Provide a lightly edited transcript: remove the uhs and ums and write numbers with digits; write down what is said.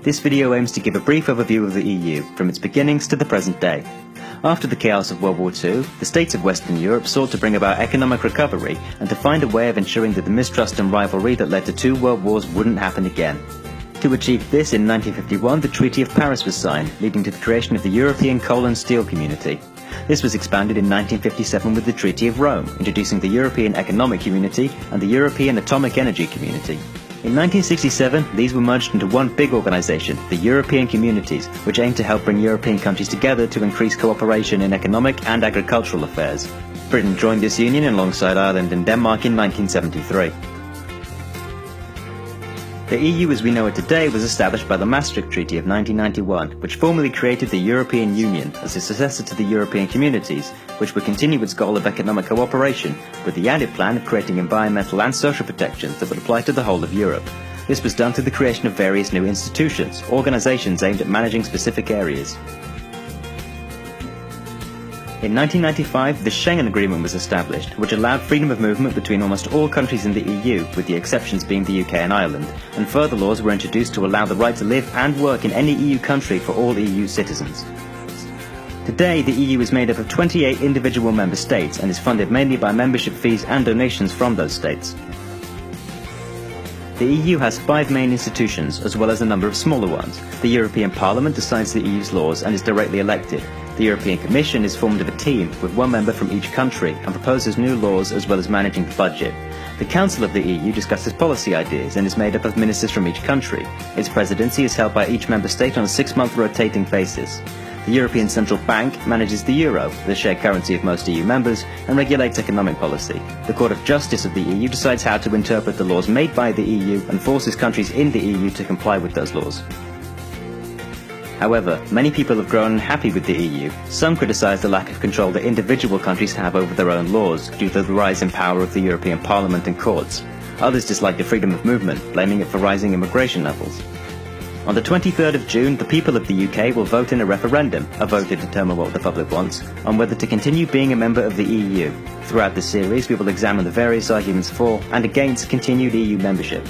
This video aims to give a brief overview of the EU, from its beginnings to the present day. After the chaos of World War II, the states of Western Europe sought to bring about economic recovery and to find a way of ensuring that the mistrust and rivalry that led to 2 world wars wouldn't happen again. To achieve this, in 1951 the Treaty of Paris was signed, leading to the creation of the European Coal and Steel Community. This was expanded in 1957 with the Treaty of Rome, introducing the European Economic Community and the European Atomic Energy Community. In 1967, these were merged into one big organisation, the European Communities, which aimed to help bring European countries together to increase cooperation in economic and agricultural affairs. Britain joined this union alongside Ireland and Denmark in 1973. The EU as we know it today was established by the Maastricht Treaty of 1991, which formally created the European Union as a successor to the European Communities, which would continue its goal of economic cooperation, with the added plan of creating environmental and social protections that would apply to the whole of Europe. This was done through the creation of various new institutions, organisations aimed at managing specific areas. In 1995, the Schengen Agreement was established, which allowed freedom of movement between almost all countries in the EU, with the exceptions being the UK and Ireland, and further laws were introduced to allow the right to live and work in any EU country for all EU citizens. Today, the EU is made up of 28 individual member states and is funded mainly by membership fees and donations from those states. The EU has 5 main institutions, as well as a number of smaller ones. The European Parliament decides the EU's laws and is directly elected. The European Commission is formed of a team, with 1 member from each country, and proposes new laws as well as managing the budget. The Council of the EU discusses policy ideas and is made up of ministers from each country. Its presidency is held by each member state on a 6-month rotating basis. The European Central Bank manages the euro, the shared currency of most EU members, and regulates economic policy. The Court of Justice of the EU decides how to interpret the laws made by the EU and forces countries in the EU to comply with those laws. However, many people have grown unhappy with the EU. Some criticise the lack of control that individual countries have over their own laws, due to the rise in power of the European Parliament and courts. Others dislike the freedom of movement, blaming it for rising immigration levels. On the 23rd of June, the people of the UK will vote in a referendum, a vote to determine what the public wants, on whether to continue being a member of the EU. Throughout this series, we will examine the various arguments for and against continued EU membership.